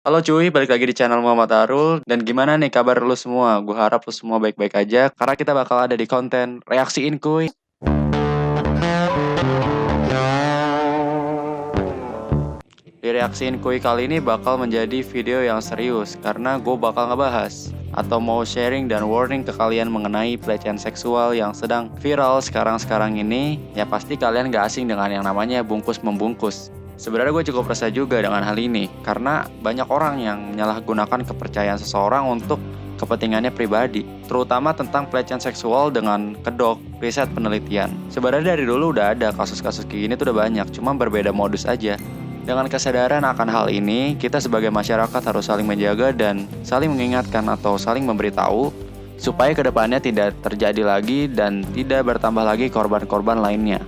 Halo cuy, balik lagi di channel Muhammad Arul. Dan gimana nih kabar lu semua? Gue harap lu semua baik-baik aja, karena kita bakal ada di konten reaksiin kuy. Di reaksiin kuy kali ini bakal menjadi video yang serius, karena gue bakal ngebahas atau mau sharing dan warning ke kalian mengenai pelecehan seksual yang sedang viral sekarang-sekarang ini. Ya pasti kalian gak asing dengan yang namanya bungkus-membungkus. Sebenarnya gue cukup resah juga dengan hal ini, karena banyak orang yang menyalahgunakan kepercayaan seseorang untuk kepentingannya pribadi, terutama tentang pelecehan seksual dengan kedok, riset, penelitian. Sebenarnya dari dulu udah ada kasus-kasus kayak gini tuh udah banyak, cuma berbeda modus aja. Dengan kesadaran akan hal ini, kita sebagai masyarakat harus saling menjaga dan saling mengingatkan atau saling memberitahu supaya kedepannya tidak terjadi lagi dan tidak bertambah lagi korban-korban lainnya.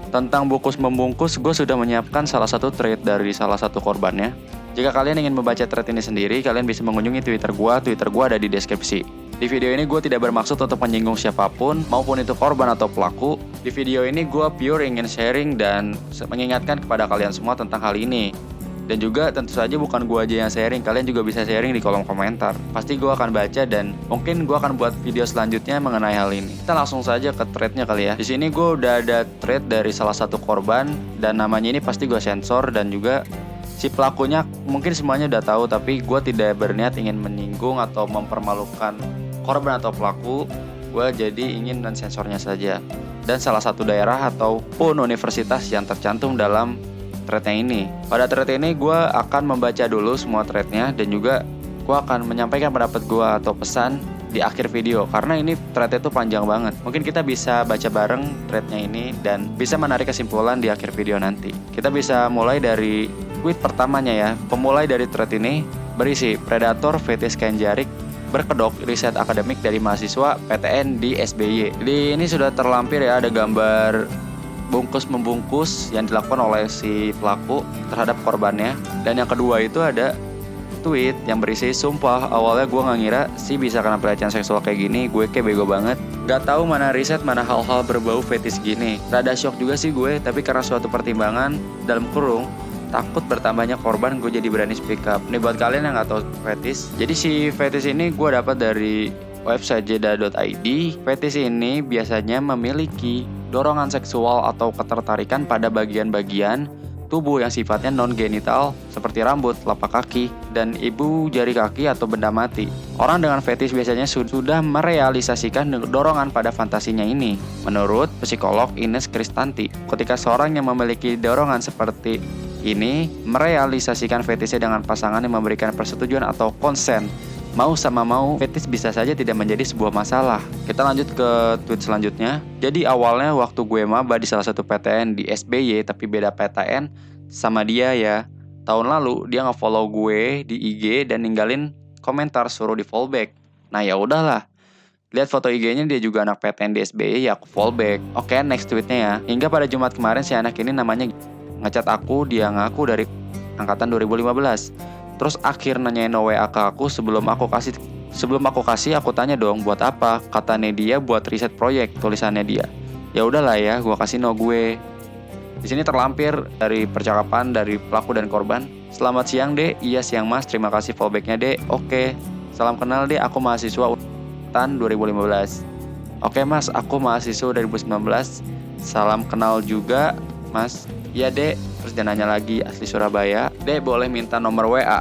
Tentang bungkus membungkus, gue sudah menyiapkan salah satu thread dari salah satu korbannya. Jika kalian ingin membaca thread ini sendiri, kalian bisa mengunjungi Twitter gue ada di deskripsi. Di video ini gue tidak bermaksud untuk menyinggung siapapun, maupun itu korban atau pelaku. Di video ini gue pure ingin sharing dan mengingatkan kepada kalian semua tentang hal ini. Dan juga tentu saja bukan gue aja yang sharing, kalian juga bisa sharing di kolom komentar. Pasti gue akan baca dan mungkin gue akan buat video selanjutnya mengenai hal ini. Kita langsung saja ke threadnya kali ya. Di sini gue udah ada thread dari salah satu korban dan namanya ini pasti gue sensor, dan juga si pelakunya mungkin semuanya udah tahu, tapi gue tidak berniat ingin menyinggung atau mempermalukan korban atau pelaku. Gue jadi ingin mensensornya saja. Dan salah satu daerah ataupun universitas yang tercantum dalam threadnya ini. Pada thread ini gue akan membaca dulu semua threadnya, dan juga gue akan menyampaikan pendapat gue atau pesan di akhir video, karena ini threadnya tuh panjang banget. Mungkin kita bisa baca bareng threadnya ini dan bisa menarik kesimpulan di akhir video nanti. Kita bisa mulai dari tweet pertamanya ya. Pemulai dari thread ini berisi predator fetis kain jarik berkedok riset akademik dari mahasiswa PTN di SBY. Di ini sudah terlampir ya, ada gambar bungkus membungkus yang dilakukan oleh si pelaku terhadap korbannya. Dan yang kedua itu ada tweet yang berisi, sumpah awalnya gue gak ngira sih bisa kena pelecehan seksual kayak gini, gue kayak bego banget, gak tahu mana riset mana hal-hal berbau fetis gini. Rada shock juga sih gue, tapi karena suatu pertimbangan dalam kurung takut bertambahnya korban, gue jadi berani speak up. Nih buat kalian yang gak tahu fetis, jadi si fetis ini gue dapat dari website jeda.id. Fetis ini biasanya memiliki dorongan seksual atau ketertarikan pada bagian-bagian tubuh yang sifatnya non-genital seperti rambut, telapak kaki, dan ibu jari kaki atau benda mati. Orang dengan fetis biasanya sudah merealisasikan dorongan pada fantasinya ini. Menurut psikolog Ines Kristanti, ketika seorang yang memiliki dorongan seperti ini merealisasikan fetisnya dengan pasangan yang memberikan persetujuan atau konsen, mau sama mau, fetis bisa saja tidak menjadi sebuah masalah. Kita lanjut ke tweet selanjutnya. Jadi awalnya waktu gue maba di salah satu PTN di SBY, tapi beda PTN sama dia ya. Tahun lalu dia nge-follow gue di IG dan ninggalin komentar suruh di follow back. Nah ya udahlah. Lihat foto IG-nya dia juga anak PTN di SBY, ya aku follow back. Oke, next tweetnya ya. Hingga pada Jumat kemarin si anak ini namanya ngechat aku, dia ngaku dari angkatan 2015. Terus akhir nanyain WA ke aku sebelum aku kasih aku tanya dong buat apa. Katanya dia buat riset proyek, tulisannya dia. Ya udahlah ya, gua kasih no gue. Di sini terlampir dari percakapan dari pelaku dan korban. Selamat siang Dek. Iya siang Mas, terima kasih fallbacknya Dek. Oke. Salam kenal Dek, aku mahasiswa tahun 2015. Oke Mas, aku mahasiswa 2019. Salam kenal juga Mas. Iya Dek. Terus dia nanya lagi, asli Surabaya. Dek boleh minta nomor WA?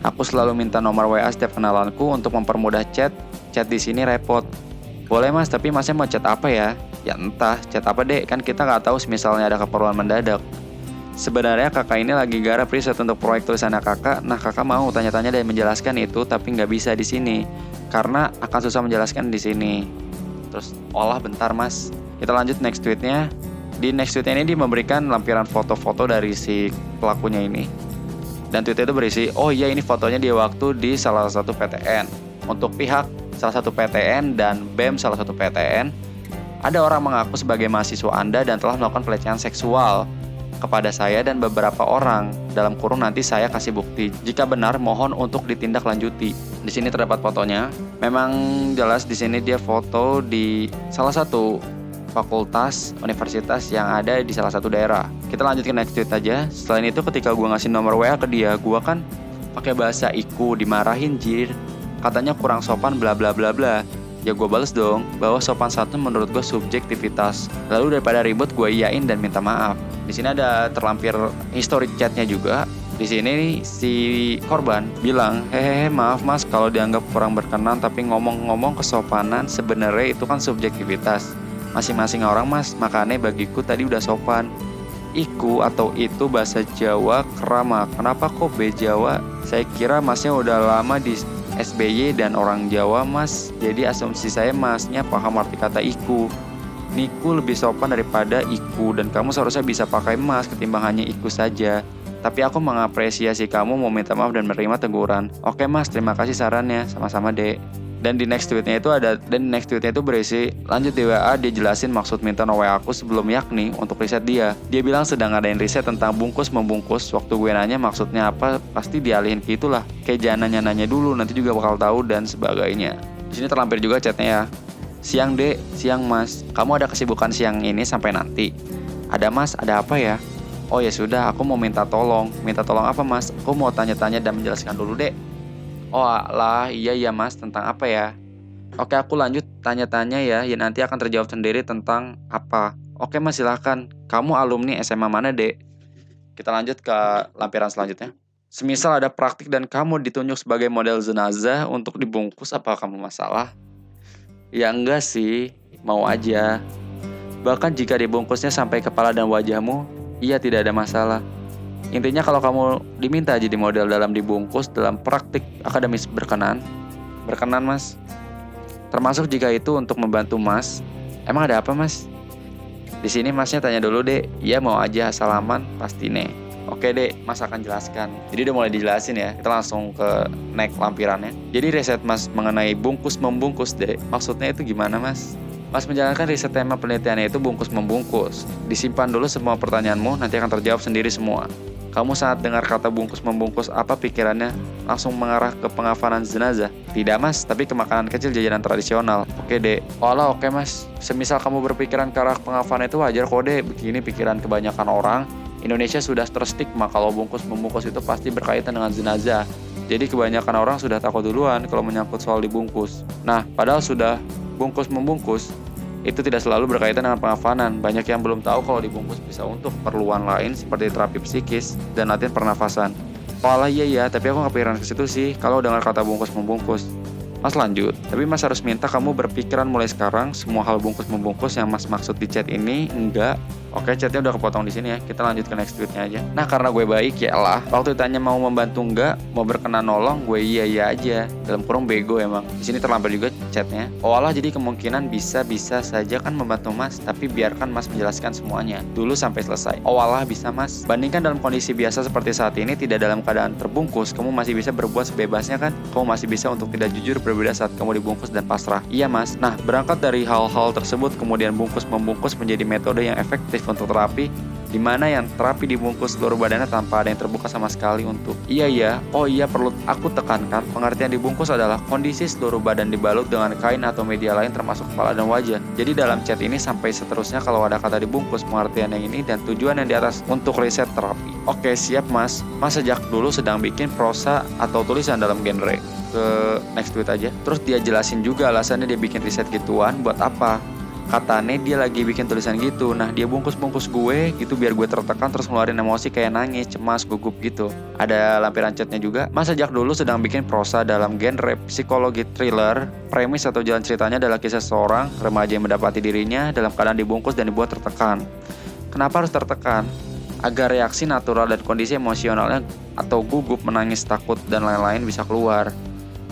Aku selalu minta nomor WA setiap kenalanku untuk mempermudah chat. Chat di sini repot. Boleh Mas, tapi Masnya mau chat apa ya? Ya entah, chat apa Dek? Kan kita nggak tahu misalnya ada keperluan mendadak. Sebenarnya kakak ini lagi garap riset untuk proyek tulisannya kakak. Nah kakak mau tanya-tanya dan menjelaskan itu, tapi nggak bisa di sini karena akan susah menjelaskan di sini. Terus olah bentar Mas. Kita lanjut next tweetnya. Di next tweetnya ini dia memberikan lampiran foto-foto dari si pelakunya ini. Dan tweetnya itu berisi, oh iya ini fotonya dia waktu di salah satu PTN. Untuk pihak salah satu PTN dan BEM salah satu PTN, ada orang mengaku sebagai mahasiswa Anda dan telah melakukan pelecehan seksual kepada saya dan beberapa orang. Dalam kurung nanti saya kasih bukti. Jika benar mohon untuk ditindaklanjuti. Di sini terdapat fotonya. Memang jelas di sini dia foto di salah satu fakultas universitas yang ada di salah satu daerah. Kita lanjut ke next tweet aja. Selain itu ketika gue ngasih nomor WA ke dia, gue kan pakai bahasa iku, dimarahin jir. Katanya kurang sopan bla bla bla bla. Ya gue bales dong, bahwa sopan santun menurut gue subjektivitas. Lalu daripada ribut gue iyain dan minta maaf. Di sini ada terlampir history chatnya juga. Di sini si korban bilang, hehehe maaf mas kalau dianggap kurang berkenan, tapi ngomong-ngomong kesopanan sebenarnya itu kan subjektivitas masing-masing orang mas, makanya bagiku tadi udah sopan. Iku atau itu bahasa Jawa kerama, kenapa kok B Jawa? Saya kira masnya udah lama di SBY dan orang Jawa mas, jadi asumsi saya masnya paham arti kata iku. Niku lebih sopan daripada iku, dan kamu seharusnya bisa pakai mas ketimbang hanya iku saja. Tapi aku mengapresiasi kamu mau minta maaf dan menerima teguran. Oke mas, terima kasih sarannya, sama-sama dek. Dan di next tweetnya itu berisi, lanjut di WA dia jelasin maksud minta no WA aku sebelum yakni untuk riset dia. Dia bilang sedang ngadain riset tentang bungkus-membungkus. Waktu gue nanya maksudnya apa, pasti dialihin ke itulah. Kayak jangan nanya-nanya dulu, nanti juga bakal tahu dan sebagainya. Di sini terlampir juga chatnya ya. Siang dek, siang mas. Kamu ada kesibukan siang ini sampai nanti? Ada mas, ada apa ya? Oh ya sudah, aku mau minta tolong. Minta tolong apa mas? Aku mau tanya-tanya dan menjelaskan dulu dek. Oh alah, iya mas, tentang apa ya? Oke aku lanjut tanya-tanya ya nanti akan terjawab sendiri tentang apa. Oke mas silahkan, kamu alumni SMA mana dek? Kita lanjut ke lampiran selanjutnya. Semisal ada praktik dan kamu ditunjuk sebagai model jenazah untuk dibungkus, apa kamu masalah? Ya enggak sih, mau aja. Bahkan jika dibungkusnya sampai kepala dan wajahmu, iya tidak ada masalah. Intinya kalau kamu diminta jadi model dalam dibungkus dalam praktik akademis berkenan mas. Termasuk jika itu untuk membantu mas. Emang ada apa mas? Di sini masnya tanya dulu deh. Iya mau aja asal aman pasti nih. Oke deh, mas akan jelaskan. Jadi udah mulai dijelasin ya. Kita langsung ke next lampirannya. Jadi riset mas mengenai bungkus membungkus deh. Maksudnya itu gimana mas? Mas menjalankan riset tema penelitiannya itu bungkus-membungkus. Disimpan dulu semua pertanyaanmu, nanti akan terjawab sendiri semua. Kamu saat dengar kata bungkus-membungkus, apa pikirannya? Langsung mengarah ke pengafanan jenazah? Tidak mas, tapi ke makanan kecil jajanan tradisional. Oke dek. Olah oke mas. Semisal kamu berpikiran ke arah pengafanan itu wajar kok dek. Begini pikiran kebanyakan orang. Indonesia sudah terstigma kalau bungkus-membungkus itu pasti berkaitan dengan jenazah. Jadi kebanyakan orang sudah takut duluan kalau menyangkut soal dibungkus. Nah, padahal sudah bungkus-membungkus itu tidak selalu berkaitan dengan pengafanan. Banyak yang belum tahu kalau dibungkus bisa untuk keperluan lain seperti terapi psikis dan latihan pernafasan. Walah iya, tapi aku gak pikiran ke situ sih kalau dengar kata bungkus-membungkus. Mas lanjut, tapi mas harus minta kamu berpikiran mulai sekarang semua hal bungkus-membungkus yang mas maksud di chat ini enggak. Oke, chatnya udah kepotong di sini ya. Kita lanjut ke next tweetnya aja. Nah, karena gue baik ya lah. Waktu ditanya mau membantu enggak, mau berkenan nolong, gue iya aja. Dalam kurung bego emang. Di sini terlampir juga chatnya. Oh alah, jadi kemungkinan bisa saja kan membantu mas, tapi biarkan mas menjelaskan semuanya dulu sampai selesai. Oh alah, bisa mas. Bandingkan dalam kondisi biasa seperti saat ini, tidak dalam keadaan terbungkus, kamu masih bisa berbuat sebebasnya kan? Kamu masih bisa untuk tidak jujur berbeda saat kamu dibungkus dan pasrah. Iya mas. Nah, berangkat dari hal-hal tersebut, kemudian bungkus-membungkus menjadi metode yang efektif untuk terapi, di mana yang terapi dibungkus seluruh badannya tanpa ada yang terbuka sama sekali untuk perlu aku tekankan, pengertian dibungkus adalah kondisi seluruh badan dibalut dengan kain atau media lain termasuk kepala dan wajah. Jadi dalam chat ini sampai seterusnya kalau ada kata dibungkus, pengertian yang ini dan tujuan yang di atas untuk riset terapi. Oke siap mas. Mas sejak dulu sedang bikin prosa atau tulisan dalam genre. Ke next tweet aja. Terus dia jelasin juga alasannya dia bikin riset gituan buat apa. Katanya dia lagi bikin tulisan gitu. Nah dia bungkus-bungkus gue gitu biar gue tertekan terus ngeluarin emosi kayak nangis, cemas, gugup gitu. Ada lampiran chatnya juga. Mas sejak dulu sedang bikin prosa dalam genre psikologi thriller. Premis atau jalan ceritanya adalah kisah seorang remaja yang mendapati dirinya dalam keadaan dibungkus dan dibuat tertekan. Kenapa harus tertekan? Agar reaksi natural dan kondisi emosionalnya atau gugup, menangis, takut, dan lain-lain bisa keluar.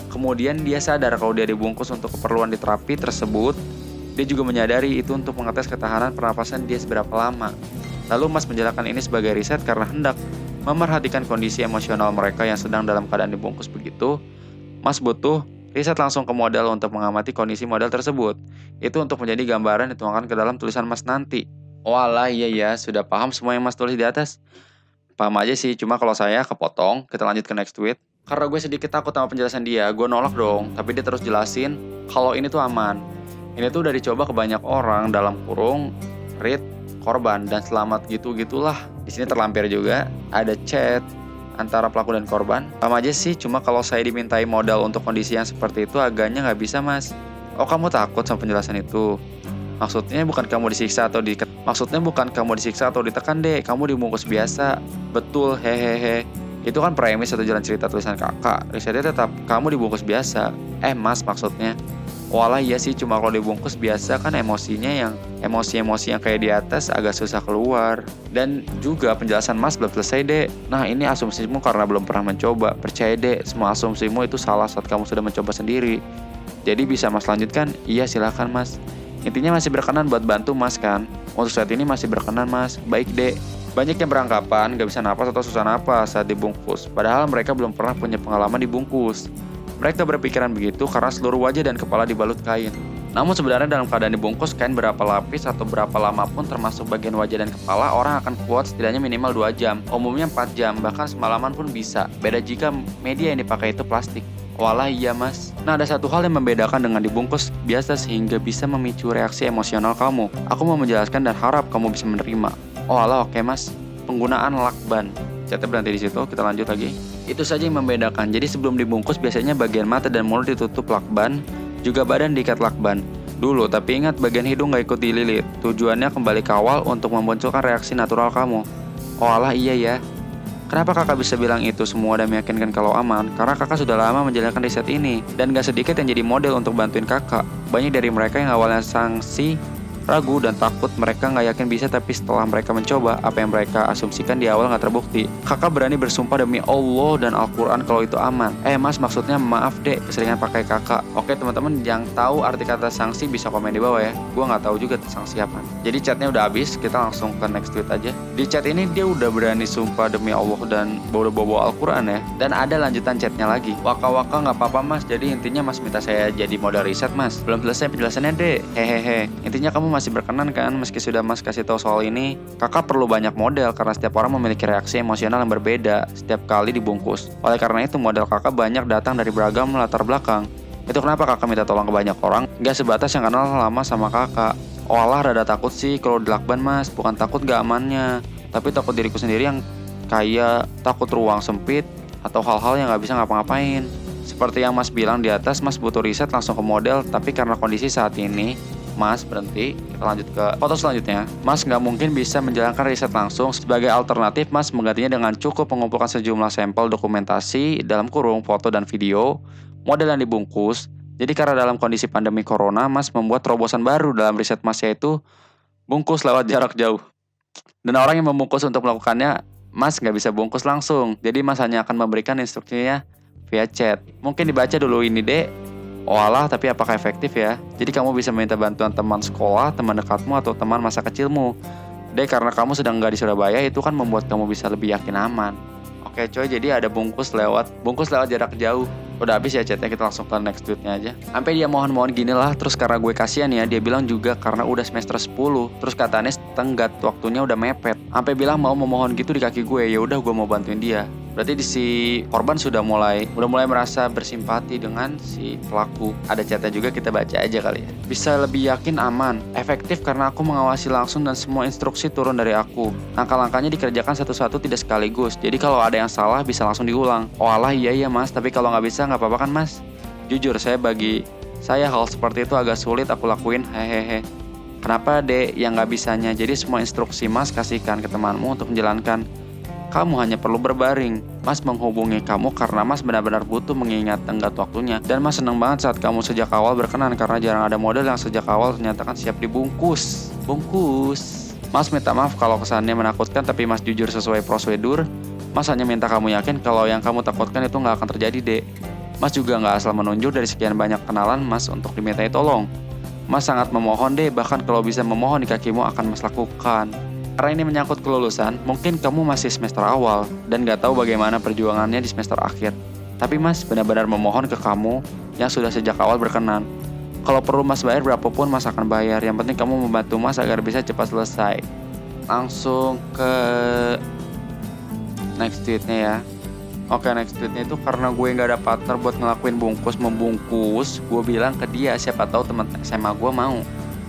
Kemudian dia sadar kalau dia dibungkus untuk keperluan di terapi tersebut. Dia juga menyadari itu untuk mengetes ketahanan pernapasan dia seberapa lama. Lalu Mas menjalankan ini sebagai riset karena hendak memerhatikan kondisi emosional mereka yang sedang dalam keadaan dibungkus begitu. Mas butuh riset langsung ke model untuk mengamati kondisi model tersebut. Itu untuk menjadi gambaran dituangkan ke dalam tulisan Mas nanti. Walah iya, sudah paham semua yang Mas tulis di atas? Paham aja sih, cuma kalau saya kepotong. Kita lanjut ke next tweet. Karena gue sedikit takut sama penjelasan dia, gue nolak dong. Tapi dia terus jelasin kalau ini tuh aman. Ini tuh udah dicoba ke banyak orang dalam kurung, read, korban, dan selamat gitu-gitulah. Di sini terlampir juga ada chat, antara pelaku dan korban? Sama aja sih, cuma kalau saya dimintai modal untuk kondisi yang seperti itu agaknya nggak bisa mas. Oh kamu takut sama penjelasan itu? Maksudnya bukan kamu disiksa atau ditekan deh, kamu dibungkus biasa. Betul, hehehe. Itu kan premis atau jalan cerita tulisan kakak. Risetnya tetap kamu dibungkus biasa. Mas maksudnya. Walah iya sih, cuma kalau dibungkus biasa kan emosi-emosi yang kayak di atas agak susah keluar. Dan juga penjelasan mas belum selesai deh. Nah ini asumsimu karena belum pernah mencoba. Percaya deh, semua asumsimu itu salah saat kamu sudah mencoba sendiri. Jadi bisa mas lanjutkan? Iya silakan mas. Intinya masih berkenan buat bantu mas kan? Untuk saat ini masih berkenan mas. Baik deh. Banyak yang beranggapan gak bisa napas atau susah napas saat dibungkus. Padahal mereka belum pernah punya pengalaman dibungkus. Mereka berpikiran begitu karena seluruh wajah dan kepala dibalut kain. Namun sebenarnya dalam keadaan dibungkus kain berapa lapis atau berapa lama pun termasuk bagian wajah dan kepala, orang akan kuat setidaknya minimal 2 jam. Umumnya 4 jam, bahkan semalaman pun bisa. Beda jika media yang dipakai itu plastik. Walah iya mas. Nah ada satu hal yang membedakan dengan dibungkus biasa sehingga bisa memicu reaksi emosional kamu. Aku mau menjelaskan dan harap kamu bisa menerima. Oh alah oke mas. Penggunaan lakban. Chatnya berhenti di situ, kita lanjut lagi. Itu saja yang membedakan. Jadi sebelum dibungkus biasanya bagian mata dan mulut ditutup lakban, juga badan diikat lakban dulu. Tapi ingat bagian hidung gak ikut dililit. Tujuannya kembali ke awal untuk memunculkan reaksi natural kamu. Oh alah iya ya. Kenapa kakak bisa bilang itu semua dan meyakinkan kalau aman? Karena kakak sudah lama menjalankan riset ini. Dan gak sedikit yang jadi model untuk bantuin kakak. Banyak dari mereka yang awalnya sanksi, ragu dan takut, mereka nggak yakin bisa, tapi setelah mereka mencoba, apa yang mereka asumsikan di awal nggak terbukti. Kakak berani bersumpah demi Allah dan Al-Quran kalau itu aman. Mas maksudnya maaf dek, keseringan pakai kakak. Oke teman-teman yang tahu arti kata sanksi bisa komen di bawah ya. Gua nggak tahu juga sanksi apa. Jadi chatnya udah habis, kita langsung ke next tweet aja. Di chat ini dia udah berani sumpah demi Allah dan bawa Al-Quran ya. Dan ada lanjutan chatnya lagi. Waka-waka nggak apa-apa mas, jadi intinya mas minta saya jadi modal riset mas. Belum selesai penjelasannya dek, hehehe. Intinya kamu masih berkenan kan meski sudah mas kasih tahu soal ini. Kakak perlu banyak model karena setiap orang memiliki reaksi emosional yang berbeda setiap kali dibungkus. Oleh karena itu model kakak banyak datang dari beragam latar belakang. Itu kenapa kakak minta tolong ke banyak orang, gak sebatas yang kenal lama sama kakak. Olah rada takut sih kalau dilakban mas, bukan takut gak amannya, tapi takut diriku sendiri yang kayak takut ruang sempit atau hal-hal yang gak bisa ngapa-ngapain. Seperti yang mas bilang di atas, mas butuh riset langsung ke model, tapi karena kondisi saat ini mas berhenti. Kita lanjut ke foto selanjutnya. Mas nggak mungkin bisa menjalankan riset langsung. Sebagai alternatif, mas menggantinya dengan cukup mengumpulkan sejumlah sampel dokumentasi dalam kurung foto dan video model yang dibungkus. Jadi karena dalam kondisi pandemi corona, mas membuat terobosan baru dalam riset mas, yaitu bungkus lewat jarak jauh. Dan orang yang membungkus untuk melakukannya, mas nggak bisa bungkus langsung. Jadi mas hanya akan memberikan instruksinya via chat. Mungkin dibaca dulu ini dek. Walah, tapi apakah efektif ya? Jadi kamu bisa minta bantuan teman sekolah, teman dekatmu, atau teman masa kecilmu. Karena kamu sedang nggak di Surabaya, itu kan membuat kamu bisa lebih yakin aman. Oke coy, jadi ada bungkus lewat jarak jauh. Udah habis ya chatnya, kita langsung ke next tweetnya aja. Sampai dia mohon-mohon gini lah, terus karena gue kasihan ya, dia bilang juga karena udah semester 10. Terus katanya tenggat waktunya udah mepet. Sampai bilang mau memohon gitu di kaki gue, ya udah gue mau bantuin dia. Berarti si korban sudah mulai merasa bersimpati dengan si pelaku. Ada chatnya juga, kita baca aja kali ya. Bisa lebih yakin aman, efektif karena aku mengawasi langsung dan semua instruksi turun dari aku. Langkah-langkahnya dikerjakan satu-satu tidak sekaligus. Jadi kalau ada yang salah bisa langsung diulang. Oh alah iya mas, tapi kalau nggak bisa nggak apa-apa kan mas? Jujur bagi saya hal seperti itu agak sulit aku lakuin, hehehe. Kenapa dek yang nggak bisanya? Jadi semua instruksi mas kasihkan ke temanmu untuk menjalankan. Kamu hanya perlu berbaring. Mas menghubungi kamu karena mas benar-benar butuh mengingat tenggat waktunya. Dan mas seneng banget saat kamu sejak awal berkenan karena jarang ada model yang sejak awal ternyata kan siap dibungkus. Bungkus. Mas minta maaf kalau kesannya menakutkan, tapi mas jujur sesuai prosedur. Mas hanya minta kamu yakin kalau yang kamu takutkan itu nggak akan terjadi dek. Mas juga nggak asal menunjuk dari sekian banyak kenalan mas untuk dimintai tolong. Mas sangat memohon deh, bahkan kalau bisa memohon di kakimu akan mas lakukan. Karena ini menyangkut kelulusan, mungkin kamu masih semester awal dan gak tahu bagaimana perjuangannya di semester akhir. Tapi mas benar-benar memohon ke kamu yang sudah sejak awal berkenan. Kalau perlu mas bayar berapapun mas akan bayar. Yang penting kamu membantu mas agar bisa cepat selesai. Langsung ke next tweetnya ya. Oke, next tweetnya itu karena gue gak ada partner buat ngelakuin membungkus, gue bilang ke dia siapa tahu teman SMA gue mau.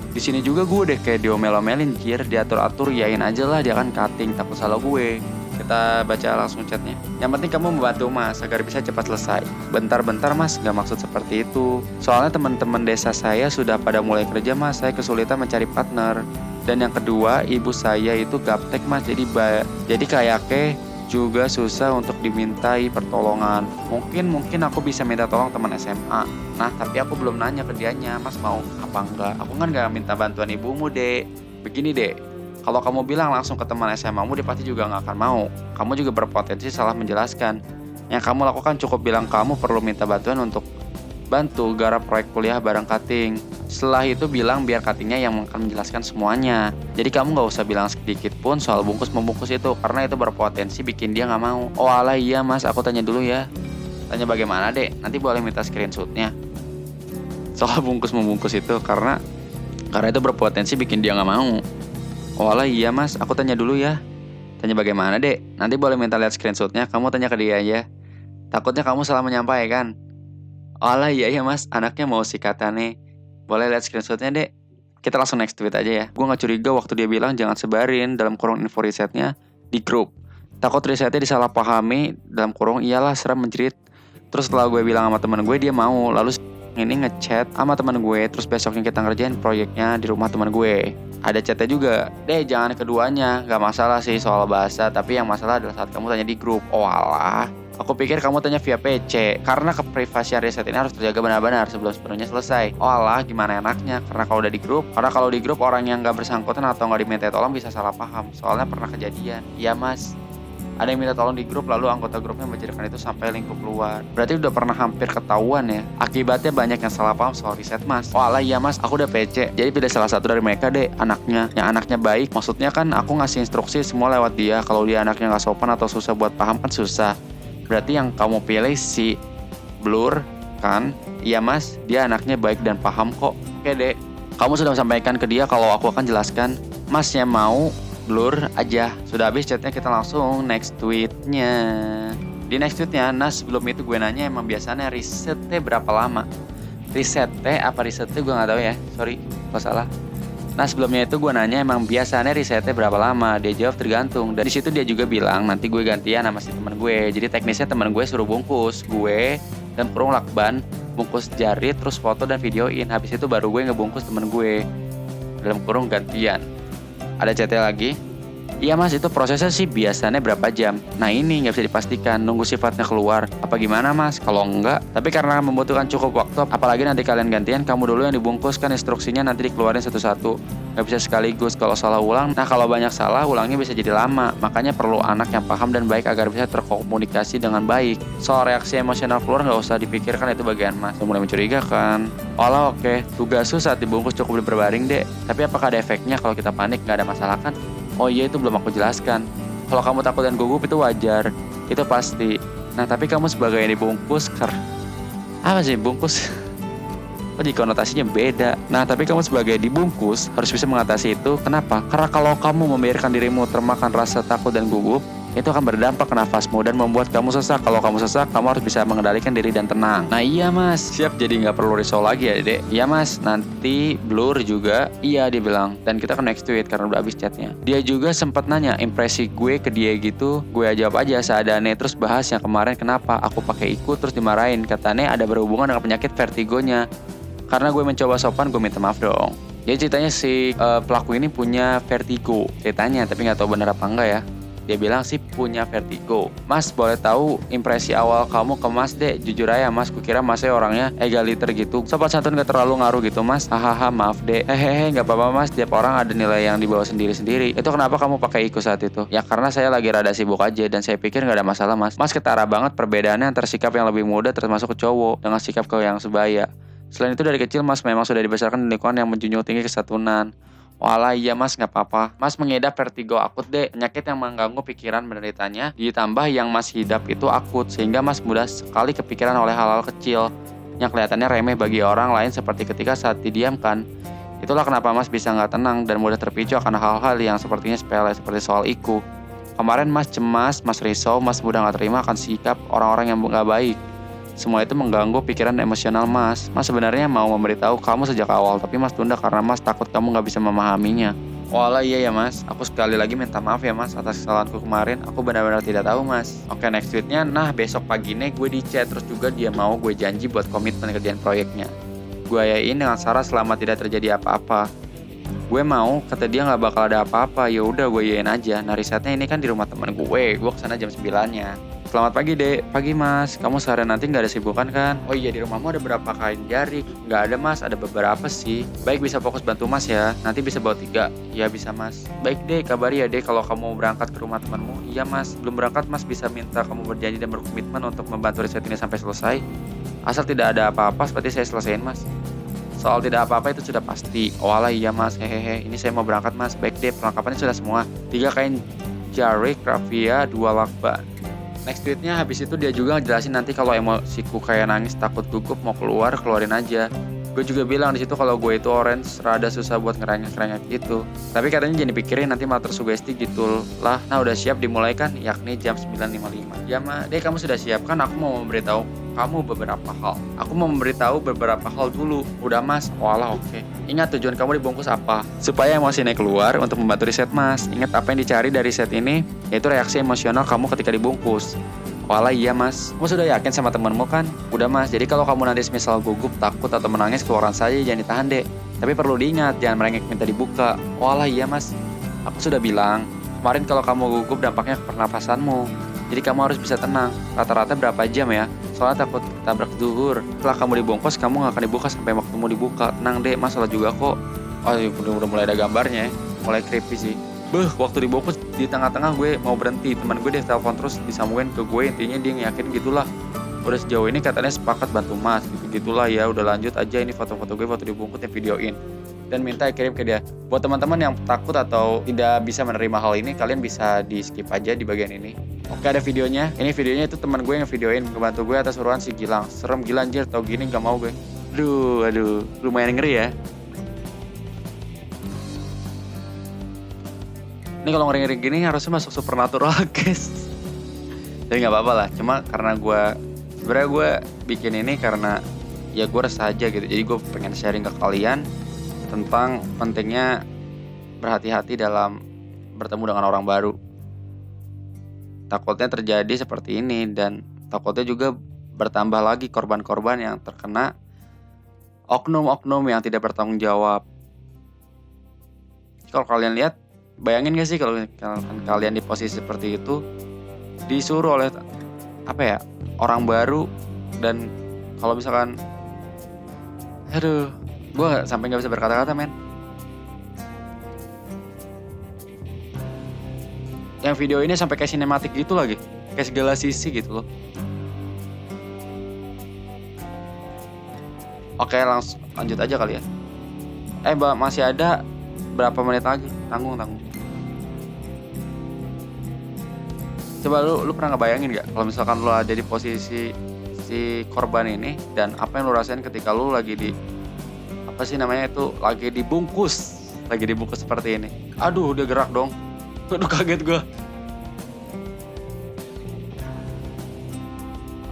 Di sini juga gue deh kayak diomel-omelin, diatur-atur, yain aja lah dia kan cutting, takut salah gue. Kita baca langsung chatnya. Yang penting kamu membantu mas agar bisa cepat selesai. Bentar-bentar mas, gak maksud seperti itu. Soalnya teman-teman desa saya sudah pada mulai kerja mas, saya kesulitan mencari partner. Dan yang kedua, ibu saya itu gaptek mas, jadi kayaknya juga susah untuk dimintai pertolongan. Mungkin aku bisa minta tolong teman SMA. Nah, tapi aku belum nanya ke dianya, mas mau apa enggak. Aku kan gak minta bantuan ibumu, Dek. Begini, Dek. Kalau kamu bilang langsung ke teman SMA-mu, dia pasti juga gak akan mau. Kamu juga berpotensi salah menjelaskan. Yang kamu lakukan cukup bilang kamu perlu minta bantuan untuk bantu garap proyek kuliah bareng Kating. Setelah itu bilang biar Katingnya yang akan menjelaskan semuanya. Jadi kamu gak usah bilang sedikit pun soal bungkus-membungkus itu, karena itu berpotensi bikin dia gak mau. Oh alah iya mas, aku tanya dulu ya. Tanya bagaimana dek? Nanti boleh minta screenshotnya. Soal bungkus-membungkus itu, karena itu berpotensi bikin dia gak mau. Oh alah iya mas, aku tanya dulu ya. Tanya bagaimana dek? Nanti boleh minta lihat screenshotnya, kamu tanya ke dia aja. Takutnya kamu salah menyampaikan. Oh alah iya mas, anaknya mau sikatane. Boleh lihat screenshotnya dek. Kita langsung next tweet aja ya. Gue gak curiga waktu dia bilang jangan sebarin dalam kurung info risetnya di grup. Takut risetnya disalahpahami dalam kurung iyalah serem menjerit. Terus setelah gue bilang sama teman gue dia mau. Lalu ini ngechat sama teman gue. Terus besoknya kita ngerjain proyeknya di rumah teman gue. Ada chatnya juga. Deh jangan keduanya. Gak masalah sih soal bahasa. Tapi yang masalah adalah saat kamu tanya di grup. Oh alah. Aku pikir kamu tanya via PC, karena keprivasian riset ini harus terjaga benar-benar sebelum sepenuhnya selesai. Oh alah, gimana enaknya? Karena kalau udah di grup, kalau di grup orang yang gak bersangkutan atau gak diminta tolong bisa salah paham. Soalnya pernah kejadian. Iya mas, ada yang minta tolong di grup lalu anggota grupnya menceritakan itu sampai lingkup luar. Berarti udah pernah hampir ketahuan ya. Akibatnya banyak yang salah paham soal riset mas. Oh alah iya mas, aku udah PC. Jadi pilih salah satu dari mereka deh, anaknya. Yang anaknya baik, maksudnya kan aku ngasih instruksi semua lewat dia. Kalau dia anaknya gak sopan atau susah buat paham kan susah. Berarti yang kamu pilih si Blur kan? Iya mas, dia anaknya baik dan paham kok. Oke dek, kamu sudah sampaikan ke dia kalau aku akan jelaskan. Masnya mau Blur aja. Sudah habis chatnya, kita langsung next tweetnya. Di next tweetnya, nah sebelum itu gue nanya emang biasanya risetnya berapa lama? Risetnya gue gak tahu ya, sorry kalau salah. Nah sebelumnya itu gue nanya emang biasanya risetnya berapa lama. Dia jawab tergantung. Dari situ dia juga bilang nanti gue gantian sama si teman gue. Jadi teknisnya teman gue suruh bungkus, gue dan kurung lakban bungkus jarit terus foto dan videoin. Habis itu baru gue ngebungkus teman gue dalam kurung gantian. Ada chatnya lagi. Iya mas, itu prosesnya sih biasanya berapa jam? Nah ini nggak bisa dipastikan, nunggu sifatnya keluar. Apa gimana mas? Kalau enggak, tapi karena membutuhkan cukup waktu, apalagi nanti kalian gantian, kamu dulu yang dibungkus kan instruksinya nanti dikeluarin satu-satu. Nggak bisa sekaligus, kalau salah ulang. Nah kalau banyak salah, ulangnya bisa jadi lama. Makanya perlu anak yang paham dan baik agar bisa terkomunikasi dengan baik. Soal reaksi emosional keluar nggak usah dipikirkan, itu bagian mas. Mulai mencurigakan. Olah oke, tugasku saat dibungkus cukup berbaring deh. Tapi apakah ada efeknya kalau kita panik? Nggak ada masalah kan? Oh iya itu belum aku jelaskan. Kalau kamu takut dan gugup itu wajar, itu pasti. Nah tapi kamu sebagai yang dibungkus, apa sih bungkus? Oh di konotasinya beda. Nah tapi kamu sebagai dibungkus harus bisa mengatasi itu. Kenapa? Karena kalau kamu membiarkan dirimu termakan rasa takut dan gugup, itu akan berdampak ke nafasmu dan membuat kamu sesak. Kalau kamu sesak, kamu harus bisa mengendalikan diri dan tenang. Nah iya mas, siap, jadi gak perlu risau lagi ya dek. Iya mas, nanti Blur juga. Iya dia bilang. Dan kita ke next tweet karena udah habis chatnya. Dia juga sempat nanya impresi gue ke dia gitu. Gue jawab aja seadanya, terus bahas yang kemarin kenapa aku pakai ikut terus dimarahin. Katanya ada berhubungan dengan penyakit vertigonya. Karena gue mencoba sopan, gue minta maaf dong. Jadi ceritanya si pelaku ini punya vertigo ceritanya, tapi gak tahu benar apa enggak ya. Dia bilang sih punya vertigo. Mas boleh tahu impresi awal kamu ke mas dek? Jujur aja mas, kukira masnya orangnya egaliter gitu, sopan santun gak terlalu ngaruh gitu mas. Hahaha maaf dek. Hehehe gak apa-apa mas, tiap orang ada nilai yang dibawa sendiri-sendiri. Itu kenapa kamu pakai IQ saat itu? Ya karena saya lagi rada sibuk aja dan saya pikir gak ada masalah mas. Mas ketara banget perbedaannya antara sikap yang lebih muda termasuk ke cowok dengan sikap ke yang sebaya. Selain itu dari kecil mas memang sudah dibesarkan di lingkungan yang menjunjung tinggi kesatuan. Walah iya mas gak apa-apa. Mas mengidap vertigo akut deh, penyakit yang mengganggu pikiran penderitanya. Ditambah yang mas hidap itu akut, sehingga mas mudah sekali kepikiran oleh hal-hal kecil yang kelihatannya remeh bagi orang lain seperti ketika saat didiamkan. Itulah kenapa mas bisa gak tenang dan mudah terpicu akan hal-hal yang sepertinya sepele seperti soal IQ. Kemarin mas cemas, mas risau, mas mudah gak terima akan sikap orang-orang yang gak baik. Semua itu mengganggu pikiran emosional mas. Mas sebenarnya mau memberitahu kamu sejak awal, tapi mas tunda karena mas takut kamu gak bisa memahaminya. Walah iya ya mas, aku sekali lagi minta maaf ya mas atas kesalahanku kemarin. Aku benar-benar tidak tahu mas. Oke, next tweetnya, nah besok paginya gue di chat. Terus juga dia mau gue janji buat komitmen kerjaan proyeknya. Gue yain dengan syarat selama tidak terjadi apa-apa. Gue mau, kata dia nggak bakal ada apa-apa. Ya udah gue yain aja. Nah risetnya ini kan di rumah temen gue kesana jam 9-nya. Selamat pagi dek, pagi mas. Kamu seharian nanti nggak ada sibukan kan? Oh iya, di rumahmu ada berapa kain jarik? Nggak ada mas, ada beberapa sih. Baik, bisa fokus bantu mas ya. Nanti bisa bawa 3. Ya bisa mas. Baik deh, kabari ya deh kalau kamu mau berangkat ke rumah temanmu. Iya mas, belum berangkat mas bisa minta kamu berjanji dan berkomitmen untuk membantu riset ini sampai selesai. Asal tidak ada apa-apa seperti saya selesaiin mas. Soal tidak apa-apa itu sudah pasti. Oh alah iya mas, hehehe. Ini saya mau berangkat mas. Baik deh, perlengkapannya sudah semua. 3 kain jarik, raffia, 2 lakban. Next tweetnya habis itu dia juga ngejelasin nanti kalau emosiku kayak nangis takut gugup mau keluarin aja. Gue juga bilang di situ kalau gue itu orange rada susah buat ngerengek-ngerengek gitu. Tapi katanya jangan dipikirin nanti malah tersugesti gitu lah. Nah udah siap dimulai kan, yakni jam 9.55. Ya mah, deh kamu sudah siap kan? Aku mau memberitahu kamu beberapa hal. Aku mau memberitahu beberapa hal dulu. Udah mas? Walah oke. Ingat tujuan kamu dibungkus apa? Supaya emosinya keluar untuk membantu riset mas. Ingat apa yang dicari dari riset ini? Yaitu reaksi emosional kamu ketika dibungkus. Walah iya mas. Kamu sudah yakin sama temenmu kan? Udah mas, jadi kalau kamu nanti misal gugup, takut atau menangis keluaran saja jangan ditahan dek. Tapi perlu diingat, jangan merengek minta dibuka. Walah iya mas. Aku sudah bilang, kemarin kalau kamu gugup dampaknya ke pernapasanmu. Jadi kamu harus bisa tenang. Rata-rata berapa jam ya? Soalnya takut tabrak zuhur. Setelah kamu dibungkus, kamu gak akan dibuka sampai waktumu dibuka. Tenang dek, masalah juga kok. Oh udah mulai ada gambarnya ya. Mulai creepy sih. Waktu dibungkus di tengah-tengah gue mau berhenti. Teman gue dia telepon terus disambungin ke gue. Intinya dia ngeyakin gitulah. Udah sejauh ini katanya sepakat bantu mas. Gitulah ya, udah lanjut aja ini foto-foto gue waktu dibungkus yang videoin. Dan minta kirim ke dia. Buat teman-teman yang takut atau tidak bisa menerima hal ini, kalian bisa di skip aja di bagian ini. Oke, ada videonya. Ini videonya itu teman gue yang videoin, ngebantu gue atas suruhan si Gilang. Serem gila anjir, tau gini gak mau gue. Aduh, lumayan ngeri ya. Ini kalau ngeri-ngeri gini harusnya masuk supernatural guys. Tapi nggak apa-apa lah. Cuma karena sebenarnya gue bikin ini karena ya gue resah aja gitu. Jadi gue pengen sharing ke kalian tentang pentingnya berhati-hati dalam bertemu dengan orang baru. Takutnya terjadi seperti ini dan takutnya juga bertambah lagi korban-korban yang terkena oknum-oknum yang tidak bertanggung jawab. Kalau kalian lihat, bayangin gak sih kalau kalian di posisi seperti itu disuruh oleh orang baru, dan kalau misalkan gue sampai nggak bisa berkata-kata men. Yang video ini sampai kayak sinematik gitu lagi, kayak segala sisi gitu loh. Oke, langsung lanjut aja kali ya. Masih ada berapa menit lagi? Tanggung. Coba lu pernah ngebayangin gak kalau misalkan lu ada di posisi si korban ini, dan apa yang lu rasain ketika lu lagi dibungkus seperti ini. Aduh, udah gerak dong. Aduh, kaget gue.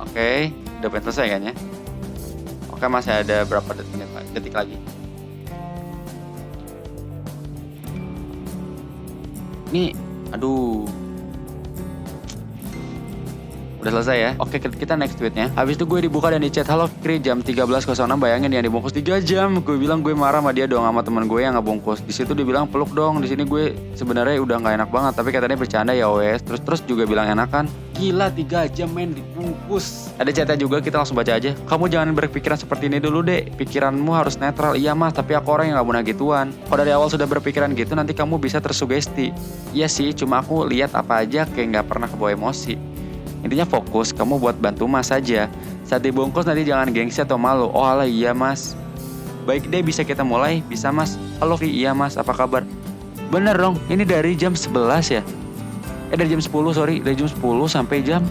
Oke, udah pengen selesai kan ya. Oke, masih ada berapa detik lagi. Nih, aduh. Udah selesai ya. Oke, kita next tweetnya. Habis itu gue dibuka dan di chat, halo Kri, jam 13.06 bayangin yang dibungkus 3 jam. Gue bilang gue marah sama dia dong, sama teman gue yang ngebungkus. Di situ dia bilang peluk dong. Di sini gue sebenarnya udah nggak enak banget, tapi katanya bercanda ya wes. Terus juga bilang enakan. Gila 3 jam men dibungkus. Ada chatnya juga, kita langsung baca aja. Kamu jangan berpikiran seperti ini dulu deh. Pikiranmu harus netral. Iya mas, tapi aku orang yang gak mau gituan. Kalau dari awal sudah berpikiran gitu, nanti kamu bisa tersugesti. Iya sih, cuma aku lihat apa aja kayak gak pernah kebawa emosi. Intinya fokus, kamu buat bantu mas saja. Saat dibungkus nanti jangan gengsi atau malu. Oh alah iya mas. Baik deh, bisa kita mulai? Bisa mas. Halo Vi, iya mas, apa kabar? Bener dong, ini dari jam 11 ya? Dari jam 10 sorry. Dari jam 10 sampai jam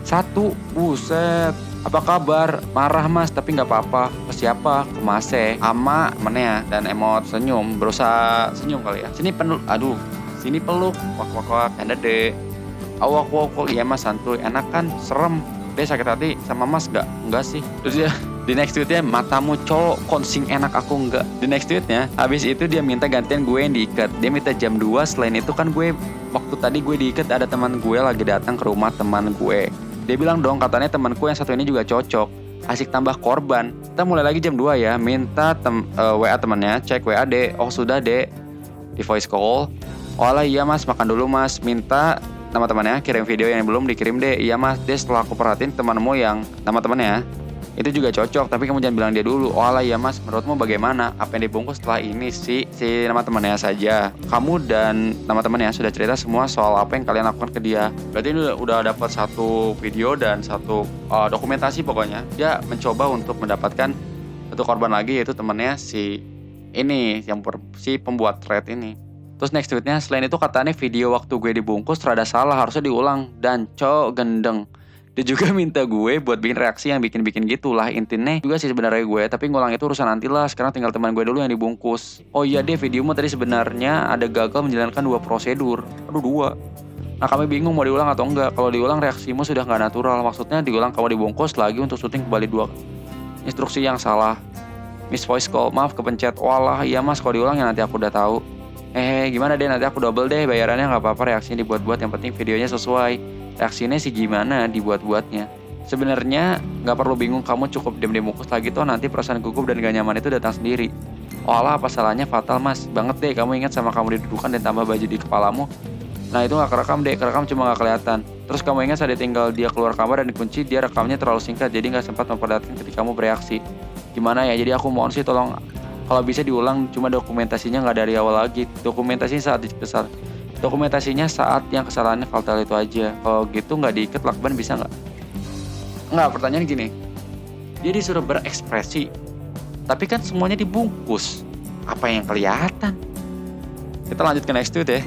1. Buset. Apa kabar? Marah mas, tapi gak apa-apa. Ke siapa? Ke Mase, ama temennya. Dan emot senyum, berusaha senyum kali ya. Sini peluk. Wak, anda deh. Awak, iya mas santuy, enak kan, serem. Dia sakit hati sama mas gak? Enggak sih. Terus dia Di next tweetnya, matamu cowok konsing enak aku enggak. Di next tweetnya, habis itu dia minta gantian gue yang diikat. Dia minta jam 2, selain itu kan gue waktu tadi gue diikat ada teman gue lagi datang ke rumah teman gue. Dia bilang dong katanya temanku yang satu ini juga cocok. Asik tambah korban. Kita mulai lagi jam 2 ya. Minta WA temannya, cek WA dek. Oh sudah dek. Di voice call. Oh lah iya mas, makan dulu mas. Minta nama temannya kirim video yang belum dikirim deh. Iya mas, deh setelah aku perhatiin temanmu yang nama temannya itu juga cocok, tapi kamu jangan bilang dia dulu. Oh lah ya mas, menurutmu bagaimana? Apa yang dibungkus setelah ini si nama temannya saja. Kamu dan nama temannya sudah cerita semua soal apa yang kalian lakukan ke dia. Berarti ini udah dapat satu video dan satu dokumentasi pokoknya. Dia mencoba untuk mendapatkan satu korban lagi, yaitu temannya si ini yang si pembuat thread ini. Terus next tweetnya, selain itu katanya video waktu gue dibungkus rada salah, harusnya diulang dan cowok gendeng. Dia juga minta gue buat bikin reaksi yang bikin-bikin gitulah. Intinya juga sih sebenarnya gue, tapi ngulang itu urusan nanti lah. Sekarang tinggal teman gue dulu yang dibungkus. Oh iya deh, videomu tadi sebenarnya ada gagal menjalankan 2 prosedur. Aduh 2. Nah kami bingung mau diulang atau enggak. Kalau diulang reaksimu sudah gak natural. Maksudnya diulang kamu dibungkus lagi untuk syuting kembali 2 instruksi yang salah. Miss voice call, maaf kepencet. Walah iya mas, kalau diulang ya nanti aku udah tahu. Gimana deh, nanti aku double deh bayarannya, gak apa-apa reaksinya dibuat-buat, yang penting videonya sesuai. Reaksinya sih gimana dibuat-buatnya. Sebenarnya gak perlu bingung, kamu cukup diam dibungkus lagi toh nanti perasaan gugup dan gak nyaman itu datang sendiri. Olah apa salahnya, fatal mas. Banget deh kamu ingat sama kamu didudukan dan tambah baju di kepalamu. Nah itu gak kerekam deh, kerekam cuma gak kelihatan. Terus kamu ingat saat tinggal dia keluar kamar dan dikunci, dia rekamnya terlalu singkat jadi gak sempat memperlihatkan ketika kamu bereaksi. Gimana ya, jadi aku mohon sih tolong kalau bisa diulang, cuma dokumentasinya gak dari awal lagi. Dokumentasinya saat yang kesalahannya fatal itu aja. Kalau gitu nggak diikat lakban bisa nggak? Nggak, pertanyaan gini. Dia disuruh berekspresi, tapi kan semuanya dibungkus. Apa yang kelihatan? Kita lanjut ke next tweet ya.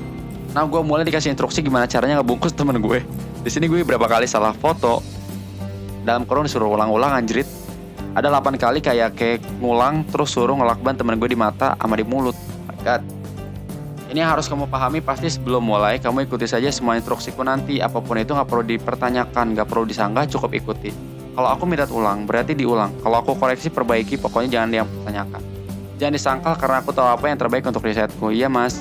Nah, gue mulai dikasih instruksi gimana caranya ngebungkus temen gue. Di sini gue berapa kali salah foto. Dalam kurung disuruh ulang-ulang anjrit. Ada 8 kali kayak ngulang terus suruh ngelakban temen gue di mata sama di mulut. My God. Ini yang harus kamu pahami, pasti sebelum mulai kamu ikuti saja semua instruksiku nanti. Apapun itu gak perlu dipertanyakan, gak perlu disanggah, cukup ikuti. Kalau aku minta ulang, berarti diulang. Kalau aku koreksi, perbaiki, pokoknya jangan yang pertanyakan. Jangan disangkal karena aku tahu apa yang terbaik untuk risetku. Iya mas.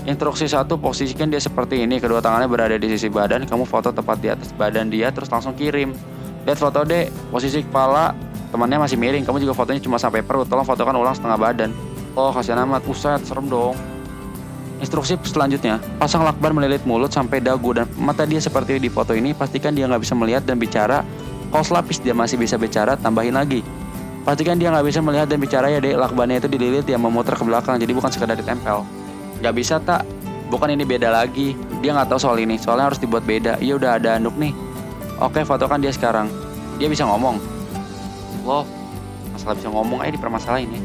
Instruksi 1, posisikan dia seperti ini. Kedua tangannya berada di sisi badan, kamu foto tepat di atas badan dia, terus langsung kirim. Lihat foto deh, posisi kepala temannya masih miring, kamu juga fotonya cuma sampai perut. Tolong fotokan ulang setengah badan. Oh kasihan amat, uset, serem dong. Instruksi selanjutnya, pasang lakban melilit mulut sampai dagu dan mata dia seperti di foto ini. Pastikan dia nggak bisa melihat dan bicara. Kalau selapis dia masih bisa bicara, tambahin lagi. Pastikan dia nggak bisa melihat dan bicara ya dek. Lakbannya itu dililit yang memutar ke belakang, jadi bukan sekadar ditempel. Nggak bisa tak? Bukan ini beda lagi. Dia nggak tahu soal ini, soalnya harus dibuat beda. Iya udah ada anduk nih. Oke, fotokan dia sekarang. Dia bisa ngomong. Loh, masalah bisa ngomong dipermasalahin ya.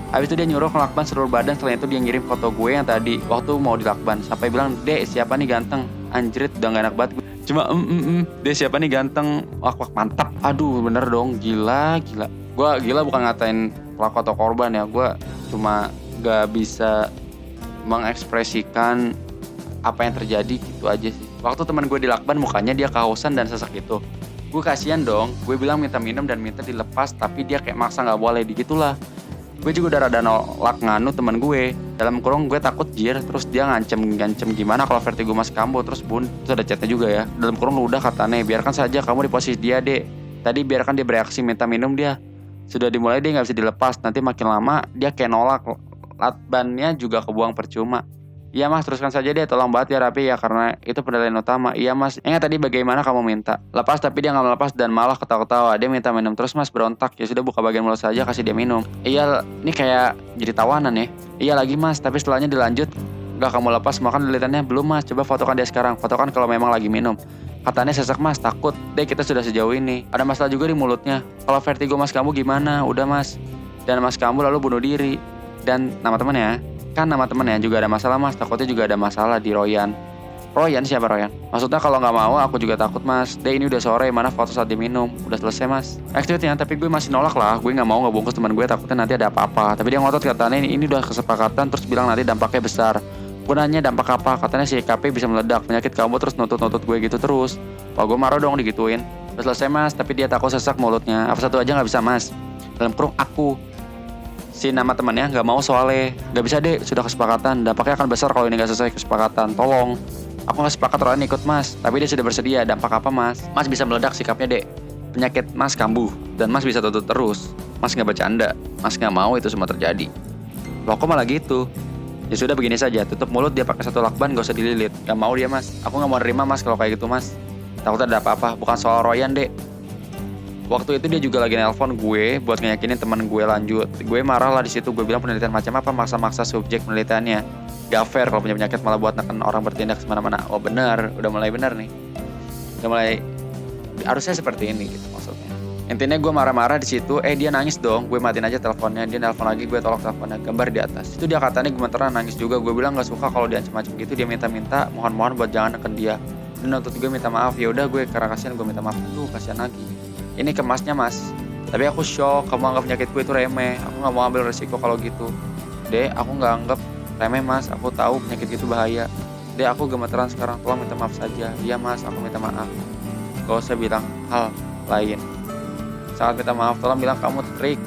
Habis itu dia nyuruh ngelakban seluruh badan. Setelah itu dia ngirim foto gue yang tadi waktu mau dilakban. Sampai bilang, dek siapa nih ganteng? Anjrit, udah gak enak banget. Cuma dek siapa nih ganteng? Wah mantap. Aduh bener dong, gila. Gue gila bukan ngatain pelaku atau korban ya. Gue cuma gak bisa mengekspresikan apa yang terjadi gitu aja sih. Waktu teman gue dilakban mukanya dia kehausan dan sesak gitu. Gue kasihan dong. Gue bilang minta minum dan minta dilepas, tapi dia kayak maksa gak boleh digitulah. Gue juga udah rada nolak nganu teman gue. Dalam kurung gue takut jir. Terus dia ngancem gimana kalau vertigo mas kambo. Terus ada chatnya juga ya. Dalam kurung lu udah katanya, biarkan saja kamu di posisi dia dek. Tadi biarkan dia bereaksi minta minum dia. Sudah dimulai dia gak bisa dilepas. Nanti makin lama dia kayak nolak. Lakbannya juga kebuang percuma. Iya mas, teruskan saja deh, tolong banget ya rapi ya, karena itu penilaian utama. Iya mas, ingat tadi bagaimana kamu minta lepas tapi dia gak melepas dan malah ketawa-ketawa. Dia minta minum terus mas, berontak. Ya sudah, buka bagian mulut saja, kasih dia minum. Iya, ini kayak jadi tawanan ya. Iya lagi mas, tapi setelahnya dilanjut gak kamu lepas, makan lilitannya. Belum mas, coba fotokan dia sekarang. Fotokan kalau memang lagi minum. Katanya sesak mas, takut deh kita sudah sejauh ini. Ada masalah juga di mulutnya. Kalau vertigo mas kamu gimana? Udah mas. Dan mas kamu lalu bunuh diri. Dan nama temannya kan nama temennya juga ada masalah mas, takutnya juga ada masalah di Royan. Royan siapa Royan? Maksudnya kalau nggak mau aku juga takut mas. Deh ini udah sore, mana foto saat diminum? Udah selesai mas. Aktifnya, tapi gue masih nolak lah. Gue nggak mau ngebungkus teman gue, takutnya nanti ada apa-apa. Tapi dia ngotot katanya ini udah kesepakatan, terus bilang nanti dampaknya besar. Gue nanya dampak apa? Katanya si EKP bisa meledak, penyakit kamu terus nutut-nutut gue gitu terus. Wah gue marah dong digituin. Udah selesai mas, tapi dia takut sesak mulutnya. Apa satu aja nggak bisa mas? Dalam kurung aku. Si nama temannya nggak mau soalnya. Nggak bisa deh, sudah kesepakatan. Dampaknya akan besar kalau ini nggak selesai kesepakatan. Tolong. Aku nggak sepakat Royan ikut mas, tapi dia sudah bersedia. Dampak apa mas? Mas bisa meledak sikapnya dek. Penyakit mas kambuh dan mas bisa tutup terus. Mas nggak bercanda. Mas nggak mau itu semua terjadi. Loh kok malah gitu? Ya sudah begini saja, tutup mulut dia pakai satu lakban, gak usah dililit. Gak mau dia mas, aku gak mau nerima mas kalau kayak gitu mas. Takutnya ada apa-apa, bukan soal Royan dek. Waktu itu dia juga lagi nelpon gue buat ngeyakinin teman gue lanjut. Gue marah lah di situ, gue bilang penelitian macam apa, maksa-maksa subjek penelitiannya. Gak fair kalau punya penyakit malah buat neken orang bertindak semana-mana. Oh benar, udah mulai benar nih. Udah mulai, harusnya seperti ini gitu maksudnya. Intinya gue marah-marah di situ, dia nangis dong, gue matiin aja teleponnya, dia nelpon lagi, gue tolak teleponnya, gambar di atas. Itu dia katanya gemeteran nangis juga, gue bilang gak suka kalau dia macam gitu, dia minta-minta, mohon-mohon buat jangan neken dia. Dan untuk gue minta maaf, ya udah gue karena kasihan gue minta maaf, tuh kasihan lagi. Ini kemasnya mas, tapi aku shock, kamu anggap penyakit gue itu remeh, aku gak mau ambil resiko kalau gitu. Dek, aku gak anggap remeh mas, aku tahu penyakit itu bahaya. Dek, aku gemeteran sekarang, tolong minta maaf saja. Iya mas, aku minta maaf. Gak usah bilang hal lain. Sangat minta maaf, tolong bilang kamu trik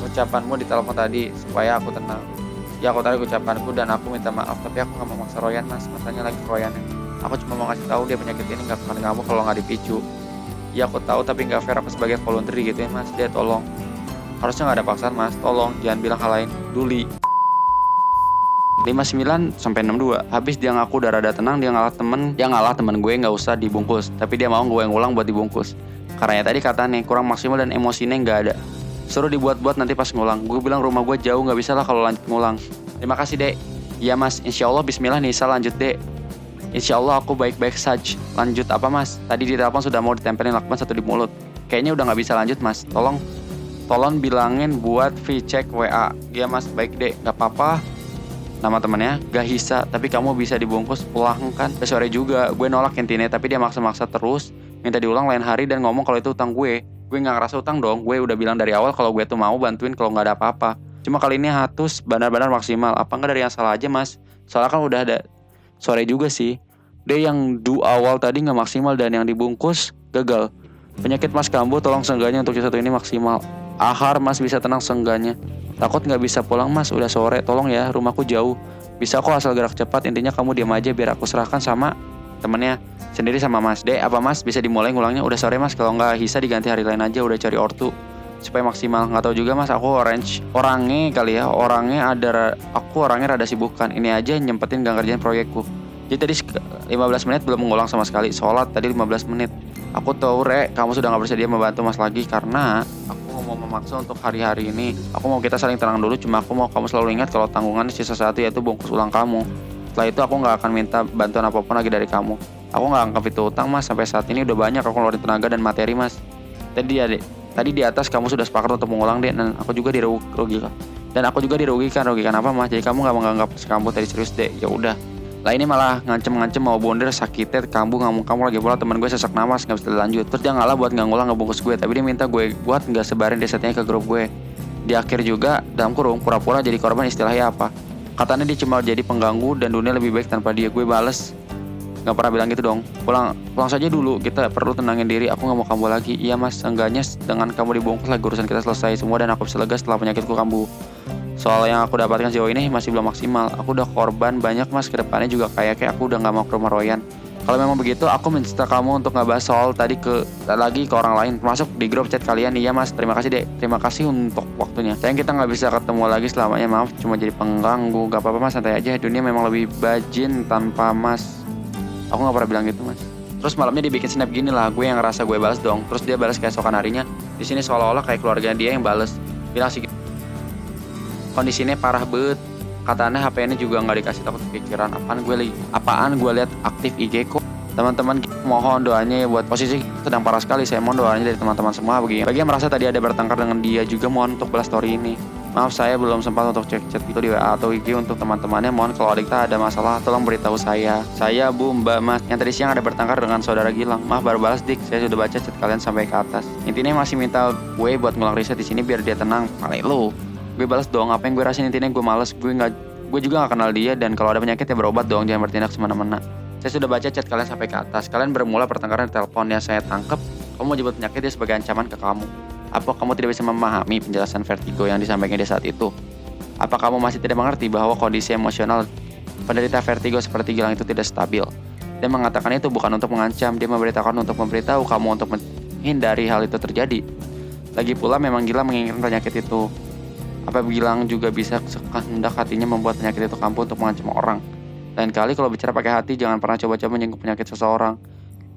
ucapanmu di telepon tadi supaya aku tenang. Ya aku tarik ucapanku dan aku minta maaf, tapi aku gak mau maksa Royan mas, matanya lagi ke Royan. Aku cuma mau ngasih tahu dia penyakit ini gak akan kamu kalau gak dipicu. Ya aku tahu tapi gak fair aku sebagai volunteer gitu ya mas, dia tolong. Harusnya gak ada paksaan mas, tolong jangan bilang hal lain, duli. 59-62. Habis dia ngaku udah rada tenang, dia ngalah temen gue gak usah dibungkus, tapi dia mau gue ngulang buat dibungkus. Karena tadi katanya kurang maksimal dan emosinya nggak ada. Suruh dibuat-buat nanti pas ngulang. Gue bilang rumah gue jauh nggak bisa lah kalau lanjut ngulang. Terima kasih dek. Iya mas, insya Allah bismillah Nisa lanjut dek. Insya Allah aku baik-baik saja. Lanjut apa mas? Tadi di telepon sudah mau ditempelin lakban satu di mulut. Kayaknya udah nggak bisa lanjut mas. Tolong bilangin buat V-check WA. Iya mas, baik dek, nggak apa-apa. Nama temannya gak Hisa, tapi kamu bisa dibungkus pulang kan. Sore juga gue nolak intinya, tapi dia maksa-maksa terus. Minta diulang lain hari dan ngomong kalau itu utang gue. Gue gak ngerasa utang dong, gue udah bilang dari awal kalau gue tuh mau bantuin kalau gak ada apa-apa. Cuma kali ini Hatus benar-benar maksimal. Apa enggak dari yang salah aja mas? Soalnya kan udah ada sore juga sih. Dia yang awal tadi gak maksimal dan yang dibungkus gagal. Penyakit mas kambuh tolong seenggaknya untuk satu ini maksimal. Ahar mas bisa tenang seenggaknya. Takut gak bisa pulang mas, udah sore, tolong ya, rumahku jauh. Bisa kok asal gerak cepat, intinya kamu diam aja biar aku serahkan sama temennya sendiri sama mas. Dek, apa mas bisa dimulai ngulangnya? Udah sore mas, kalau nggak Hisa diganti hari lain aja, udah cari ortu supaya maksimal. Nggak tahu juga mas, aku orangnya kali ya, aku orangnya rada sibuk kan. Ini aja nyempetin gak ngerjain proyekku. Jadi tadi 15 menit belum mengulang sama sekali. Sholat tadi 15 menit. Aku tahu kamu sudah gak bersedia membantu mas lagi karena aku mau memaksa untuk hari-hari ini. Aku mau kita saling tenang dulu, cuma aku mau kamu selalu ingat kalau tanggungan sisa satu yaitu bungkus ulang kamu. Setelah itu aku gak akan minta bantuan apapun lagi dari kamu. Aku gak anggap itu utang mas, sampai saat ini udah banyak aku ngeluarin tenaga dan materi mas. Tadi di atas kamu sudah sepakat untuk mengulang deh, dan aku juga dirugikan. Rugikan apa mas? Jadi kamu gak menganggap kamu tadi serius deh, ya udah. Lah ini malah ngancem-ngancem mau bonder sakitnya kamu lagi pula teman gue sesak napas gak bisa lanjut. Terus dia ngalah buat gak ngulang ngebungkus gue, tapi dia minta gue buat gak sebarin desetnya ke grup gue. Di akhir juga dalam kurung pura-pura jadi korban istilahnya apa? Katanya dia cuma jadi pengganggu dan dunia lebih baik tanpa dia. Gue bales, gak pernah bilang gitu dong. Pulang saja dulu, kita perlu tenangin diri. Aku gak mau kambuh lagi. Iya mas, enggaknya dengan kamu dibungkus lagi urusan kita selesai semua dan aku bisa lega setelah penyakitku kambuh. Soal yang aku dapatkan sejauh ini masih belum maksimal. Aku udah korban banyak mas, kedepannya juga kayak aku udah gak mau ke rumah Royan. Kalau memang begitu, aku minta kamu untuk gak bahas soal tadi lagi ke orang lain, termasuk di grup chat kalian. Iya mas, terima kasih dek, terima kasih untuk waktunya. Sayang kita gak bisa ketemu lagi selamanya, maaf cuma jadi pengganggu. Gak apa-apa mas, santai aja, dunia memang lebih bajin tanpa mas. Aku gak pernah bilang gitu mas. Terus malamnya dia bikin snap gini lah, gue yang ngerasa gue balas dong. Terus dia balas keesokan harinya. Di sini seolah-olah kayak keluarga dia yang balas. Bilang sih kondisinya parah banget. Katanya HP-nya juga nggak dikasih, takut kepikiran. Apaan gue lihat aktif IG kok. Teman-teman mohon doanya ya buat posisi sedang parah sekali. Saya mohon doanya dari teman-teman semua bagi yang merasa tadi ada bertengkar dengan dia juga mohon untuk balas story ini. Maaf saya belum sempat untuk cek chat itu di WA atau IG untuk teman-temannya. Mohon kalau adikta ada masalah tolong beritahu saya. Saya Bu Mbak Mas yang tadi siang ada bertengkar dengan saudara Gilang. Maaf baru balas dik. Saya sudah baca chat kalian sampai ke atas. Intinya masih minta gue buat ngulang riset di sini biar dia tenang. Paling lu. Gue balas dong, apa yang gue rasain intinya gue males, gue juga gak kenal dia dan kalau ada penyakit ya berobat dong, jangan bertindak semena-mena. Saya sudah baca chat kalian sampai ke atas. Kalian bermula pertengkaran di telepon yang saya tangkap. Kamu menyebut penyakit dia sebagai ancaman ke kamu. Apa kamu tidak bisa memahami penjelasan vertigo yang disampaikan dia saat itu? Apa kamu masih tidak mengerti bahwa kondisi emosional penderita vertigo seperti Gilang itu tidak stabil? Dia mengatakan itu bukan untuk mengancam, dia memberitahu kamu untuk menghindari hal itu terjadi. Lagi pula memang Gilang menginginkan penyakit itu. Apa Gilang juga bisa sekehendak hatinya membuat penyakit itu kampuh untuk mengancam orang? Lain kali kalau bicara pakai hati, jangan pernah coba-coba menyinggung penyakit seseorang.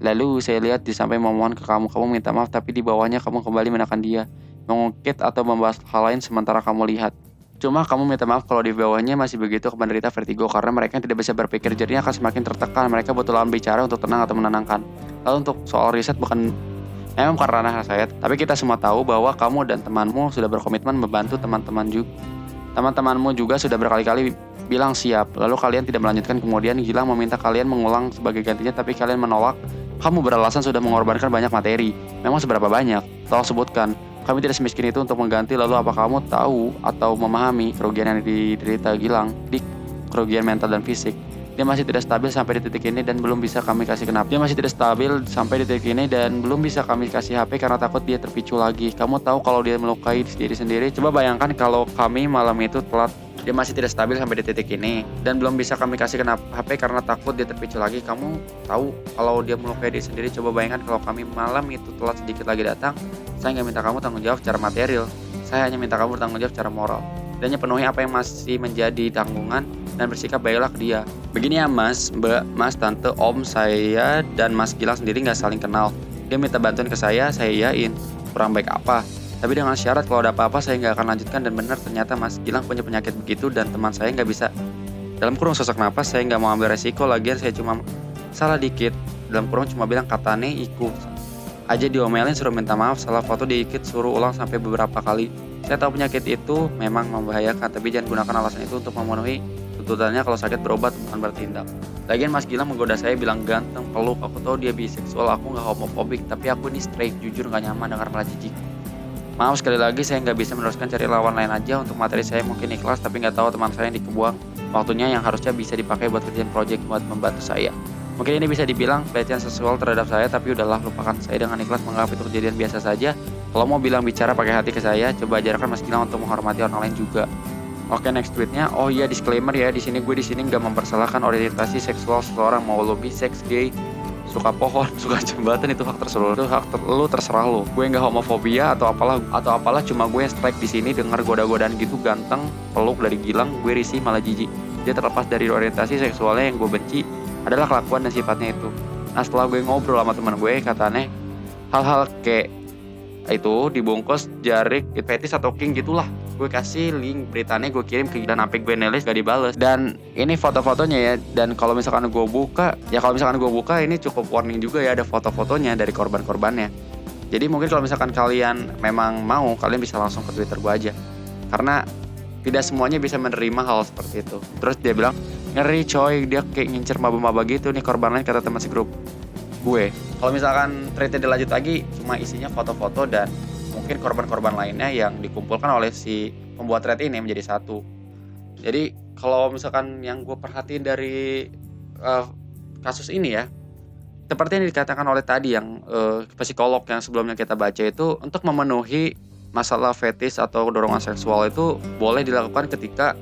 Lalu saya lihat di samping memohon ke kamu minta maaf, tapi di bawahnya kamu kembali menekan dia, mengungkit atau membahas hal lain sementara kamu lihat. Cuma kamu minta maaf kalau di bawahnya masih begitu ke penderita vertigo, karena mereka yang tidak bisa berpikir jadinya akan semakin tertekan. Mereka butuh lawan bicara untuk tenang atau menenangkan. Lalu untuk soal riset memang bukan ranah saya, tapi kita semua tahu bahwa kamu dan temanmu sudah berkomitmen membantu teman-temanmu juga sudah berkali-kali bilang siap. Lalu kalian tidak melanjutkan, kemudian Gilang meminta kalian mengulang sebagai gantinya, tapi kalian menolak. Kamu beralasan sudah mengorbankan banyak materi. Memang seberapa banyak? Tolong sebutkan. Kami tidak semiskin itu untuk mengganti. Lalu apa kamu tahu atau memahami kerugian yang diderita Gilang, kerugian mental dan fisik? Dia masih tidak stabil sampai di titik ini dan belum bisa kami kasih HP karena takut dia terpicu lagi. Kamu tahu kalau dia melukai diri sendiri. Coba bayangkan kalau kami malam itu telat. Dia masih tidak stabil sampai di titik ini dan belum bisa kami kasih HP karena takut dia terpicu lagi. Kamu tahu kalau dia melukai diri sendiri. Coba bayangkan kalau kami malam itu telat sedikit lagi datang. Saya nggak minta kamu tanggung jawab secara material. Saya hanya minta kamu bertanggung jawab secara moral. Dan penuhi apa yang masih menjadi tanggungan dan bersikap baiklah ke dia. Begini ya Mas, Mbak, Mas, Tante, Om, saya dan Mas Gilang sendiri nggak saling kenal. Dia minta bantuan ke saya iyain. Kurang baik apa? Tapi dengan syarat kalau ada apa-apa saya nggak akan lanjutkan, dan benar ternyata Mas Gilang punya penyakit begitu dan teman saya nggak bisa. Dalam kurung sesak napas, saya nggak mau ambil resiko, lagian saya cuma salah dikit. Dalam kurung cuma bilang katane iku aja diomelin, suruh minta maaf, salah foto dikit suruh ulang sampai beberapa kali. Saya tahu penyakit itu memang membahayakan, tapi jangan gunakan alasan itu untuk memenuhi tuntutannya. Kalau sakit berobat bukan bertindak. Lagian Mas Gilang menggoda saya bilang ganteng, peluk. Aku tahu dia biseksual, aku nggak homofobik, tapi aku ini straight, jujur nggak nyaman dengar malah jijik. Maaf sekali lagi, saya nggak bisa meneruskan, cari lawan lain aja. Untuk materi saya mungkin ikhlas, tapi nggak tahu teman saya yang dikebuang waktunya yang harusnya bisa dipakai buat kerjaan project buat membantu saya. Mungkin ini bisa dibilang pelecehan seksual terhadap saya, tapi udahlah, lupakan. Saya dengan ikhlas menganggap itu kejadian biasa saja. Kalau mau bilang bicara pakai hati ke saya, coba ajarkan Mas Gilang untuk menghormati orang lain juga. Oke, next tweetnya. Oh iya, disclaimer ya, di sini nggak mempersalahkan orientasi seksual seseorang, mau lo bisex, gay, suka pohon, suka jembatan, itu hak terserah lo. Gue nggak homofobia atau apalah, cuma gue yang strike di sini dengar goda-godaan gitu, ganteng, peluk dari Gilang, gue risih malah jijik. Dia terlepas dari orientasi seksualnya, yang gue benci adalah kelakuan dan sifatnya itu. Nah, setelah gue ngobrol sama teman gue, katanya hal-hal kayak itu dibungkus jarik fetis atau king gitulah. Gue kasih link beritanya, gue kirim ke Gilang, sampai gue nelis gak dibales. Dan ini foto-fotonya ya. Dan kalau misalkan gue buka ini cukup warning juga ya, ada foto-fotonya dari korban-korbannya. Jadi mungkin kalau misalkan kalian memang mau, kalian bisa langsung ke Twitter gue aja, karena tidak semuanya bisa menerima hal seperti itu. Terus dia bilang, ngeri coy, dia kayak ngincer maba-maba gitu nih korban lain, kata teman segrup gue. Kalau misalkan threadnya dilanjut lagi, cuma isinya foto-foto dan mungkin korban-korban lainnya yang dikumpulkan oleh si pembuat thread ini menjadi satu. Jadi kalau misalkan yang gue perhatiin dari kasus ini ya, seperti yang dikatakan oleh tadi yang psikolog yang sebelumnya kita baca itu, untuk memenuhi masalah fetis atau dorongan seksual itu boleh dilakukan ketika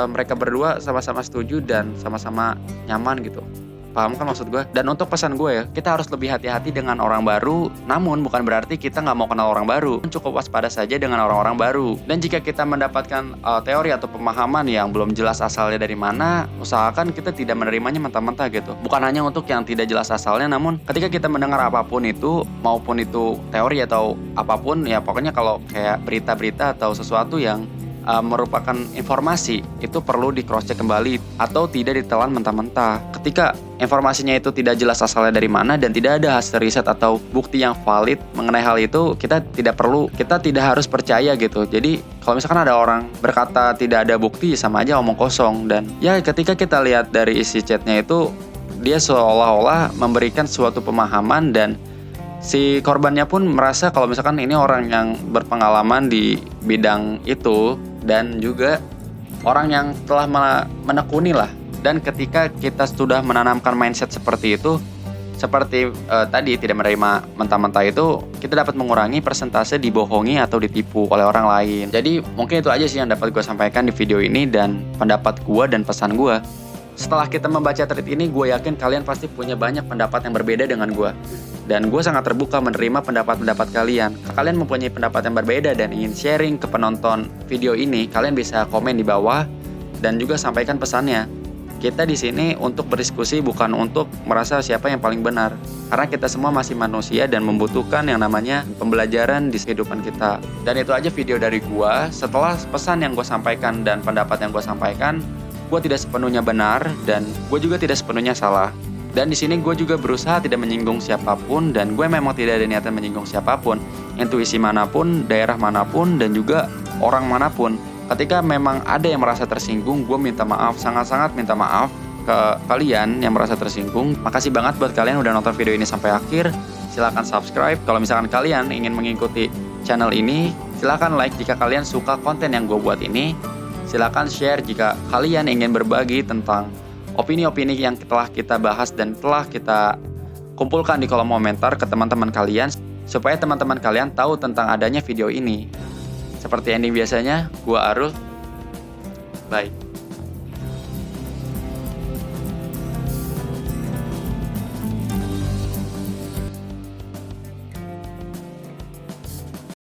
mereka berdua sama-sama setuju dan sama-sama nyaman gitu. Paham kan maksud gue? Dan untuk pesan gue ya, kita harus lebih hati-hati dengan orang baru. Namun bukan berarti kita gak mau kenal orang baru. Cukup waspada saja dengan orang-orang baru. Dan jika kita mendapatkan teori atau pemahaman yang belum jelas asalnya dari mana, usahakan kita tidak menerimanya mentah-mentah gitu. Bukan hanya untuk yang tidak jelas asalnya, namun ketika kita mendengar apapun itu, maupun itu teori atau apapun, ya pokoknya kalau kayak berita-berita atau sesuatu yang merupakan informasi, itu perlu di cross check kembali atau tidak ditelan mentah-mentah. Ketika informasinya itu tidak jelas asalnya dari mana dan tidak ada hasil riset atau bukti yang valid mengenai hal itu, kita tidak harus percaya gitu. Jadi kalau misalkan ada orang berkata tidak ada bukti, sama aja omong kosong. Dan ya ketika kita lihat dari isi chatnya itu, dia seolah-olah memberikan suatu pemahaman, dan si korbannya pun merasa kalau misalkan ini orang yang berpengalaman di bidang itu dan juga orang yang telah menekuni lah. Dan ketika kita sudah menanamkan mindset seperti itu, Seperti tadi tidak menerima mentah-mentah itu, kita dapat mengurangi persentase dibohongi atau ditipu oleh orang lain. Jadi mungkin itu aja sih yang dapat gue sampaikan di video ini dan pendapat gue dan pesan gue. Setelah kita membaca thread ini, gue yakin kalian pasti punya banyak pendapat yang berbeda dengan gue. Dan gue sangat terbuka menerima pendapat-pendapat kalian. Kalau kalian mempunyai pendapat yang berbeda dan ingin sharing ke penonton video ini, kalian bisa komen di bawah dan juga sampaikan pesannya. Kita di sini untuk berdiskusi, bukan untuk merasa siapa yang paling benar. Karena kita semua masih manusia dan membutuhkan yang namanya pembelajaran di kehidupan kita. Dan itu aja video dari gue. Setelah pesan yang gue sampaikan dan pendapat yang gue sampaikan, gue tidak sepenuhnya benar dan gue juga tidak sepenuhnya salah. Dan di sini gue juga berusaha tidak menyinggung siapapun dan gue memang tidak ada niatan menyinggung siapapun, intuisi manapun, daerah manapun, dan juga orang manapun. Ketika memang ada yang merasa tersinggung, gue minta maaf, sangat-sangat minta maaf ke kalian yang merasa tersinggung. Makasih banget buat kalian udah nonton video ini sampai akhir. Silahkan subscribe kalau misalkan kalian ingin mengikuti channel ini. Silahkan like jika kalian suka konten yang gue buat ini. Silakan share jika kalian ingin berbagi tentang opini-opini yang telah kita bahas dan telah kita kumpulkan di kolom komentar ke teman-teman kalian, supaya teman-teman kalian tahu tentang adanya video ini. Seperti ending biasanya, gua Arul. Bye.